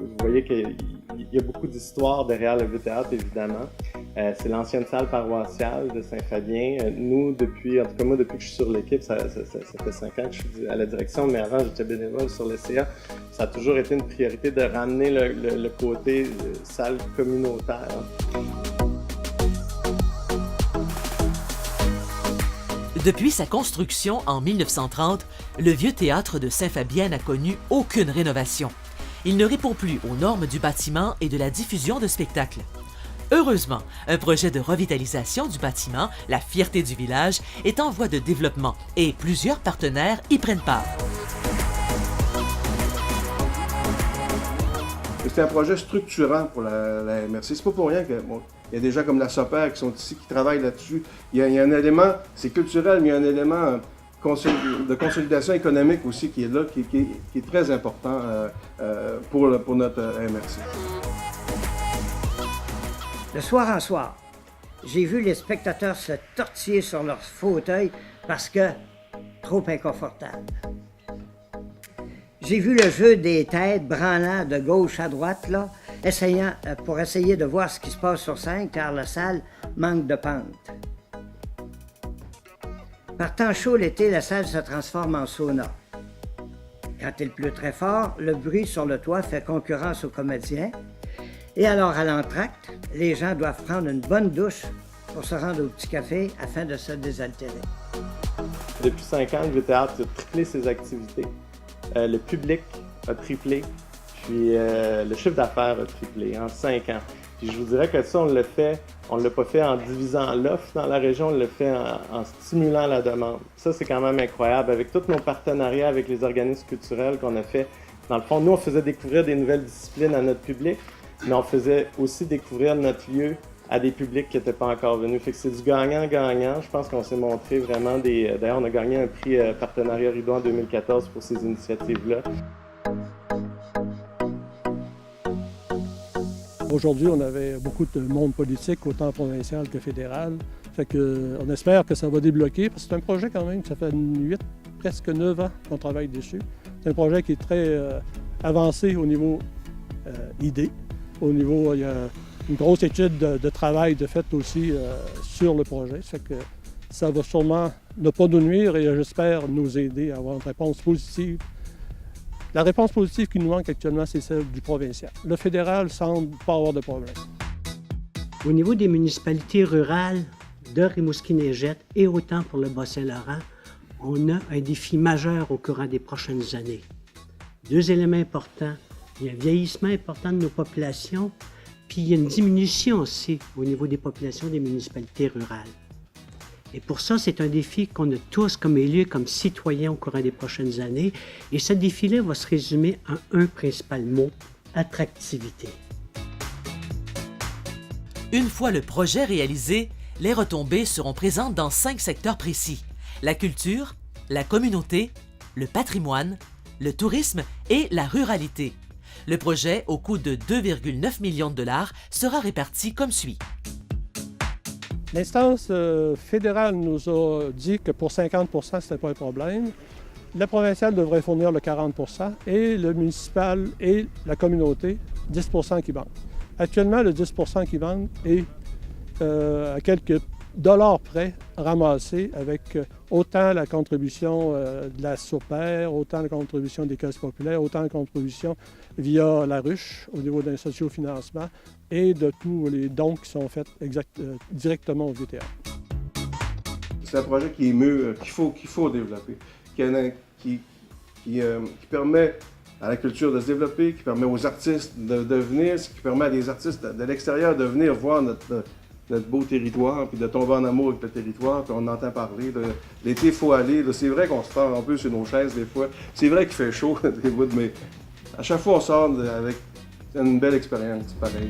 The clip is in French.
Vous voyez qu'il y a beaucoup d'histoires derrière le Vieux Théâtre, évidemment. C'est l'ancienne salle paroissiale de Saint-Fabien. Nous, depuis, en tout cas moi, depuis que je suis sur l'équipe, ça fait 5 ans que je suis à la direction, mais avant, j'étais bénévole sur le CA. Ça a toujours été une priorité de ramener le côté salle communautaire. Depuis sa construction en 1930, le Vieux Théâtre de Saint-Fabien n'a connu aucune rénovation. Il ne répond plus aux normes du bâtiment et de la diffusion de spectacles. Heureusement, un projet de revitalisation du bâtiment, la fierté du village, est en voie de développement et plusieurs partenaires y prennent part. C'est un projet structurant pour la MRC. C'est pas pour rien qu'il y a des gens comme la SOPER qui sont ici, qui travaillent là-dessus. Il y a un élément, c'est culturel, mais il y a un élément de consolidation économique aussi qui est là, qui est très important pour notre MRC. Le soir en soir, j'ai vu les spectateurs se tortiller sur leurs fauteuils parce que trop inconfortables. J'ai vu le jeu des têtes branlant de gauche à droite, là, pour essayer de voir ce qui se passe sur scène, car la salle manque de pente. Par temps chaud l'été, la salle se transforme en sauna. Quand il pleut très fort, le bruit sur le toit fait concurrence aux comédiens. Et alors, à l'entracte, les gens doivent prendre une bonne douche pour se rendre au petit café afin de se désaltérer. Depuis 5 ans, le Vieux Théâtre a triplé ses activités. Le public a triplé, puis le chiffre d'affaires a triplé en 5 ans. Puis je vous dirais que ça, on ne l'a pas fait en divisant l'offre dans la région, on l'a fait en stimulant la demande. Ça, c'est quand même incroyable. Avec tous nos partenariats avec les organismes culturels qu'on a fait, dans le fond, nous, on faisait découvrir des nouvelles disciplines à notre public, mais on faisait aussi découvrir notre lieu à des publics qui n'étaient pas encore venus. Fait que c'est du gagnant-gagnant. Je pense qu'on s'est montré vraiment des... D'ailleurs, on a gagné un prix Partenariat Rideau en 2014 pour ces initiatives-là. Aujourd'hui, on avait beaucoup de monde politique, autant provincial que fédéral. Fait que, on espère que ça va débloquer, parce que c'est un projet quand même, ça fait 8, presque 9 ans qu'on travaille dessus. C'est un projet qui est très avancé au niveau idée. Au niveau, il y a une grosse étude de travail de fait aussi sur le projet. Ça fait que ça va sûrement ne pas nous nuire et j'espère nous aider à avoir une réponse positive. La réponse positive qui nous manque actuellement, c'est celle du provincial. Le fédéral semble pas avoir de problème. Au niveau des municipalités rurales de Rimouski-Neigette et autant pour le Bas-Saint-Laurent, on a un défi majeur au courant des prochaines années. 2 éléments importants. Il y a un vieillissement important de nos populations, puis il y a une diminution aussi au niveau des populations des municipalités rurales. Et pour ça, c'est un défi qu'on a tous comme élus, comme citoyens au courant des prochaines années. Et ce défi-là va se résumer en un principal mot, attractivité. Une fois le projet réalisé, les retombées seront présentes dans 5 secteurs précis: la culture, la communauté, le patrimoine, le tourisme et la ruralité. Le projet, au coût de 2,9 millions de $, sera réparti comme suit. L'instance fédérale nous a dit que pour 50 % ce n'était pas un problème. Le provincial devrait fournir le 40 % et le municipal et la communauté, 10 % qui manque. Actuellement, le 10 % qui manque est à quelques dollars près ramassé avec autant la contribution de la SOPER, autant la contribution des caisses populaires, autant la contribution via la ruche au niveau d'un sociofinancement et de tous les dons qui sont faits directement au Vieux Théâtre. C'est un projet qui est mieux, qu'il faut développer, qui permet à la culture de se développer, qui permet aux artistes de venir, qui permet à des artistes de l'extérieur de venir voir notre beau territoire, puis de tomber en amour avec le territoire, puis on entend parler. L'été, il faut aller. C'est vrai qu'on se tord un peu sur nos chaises des fois. C'est vrai qu'il fait chaud, mais à chaque fois, on sort avec une belle expérience, pareil.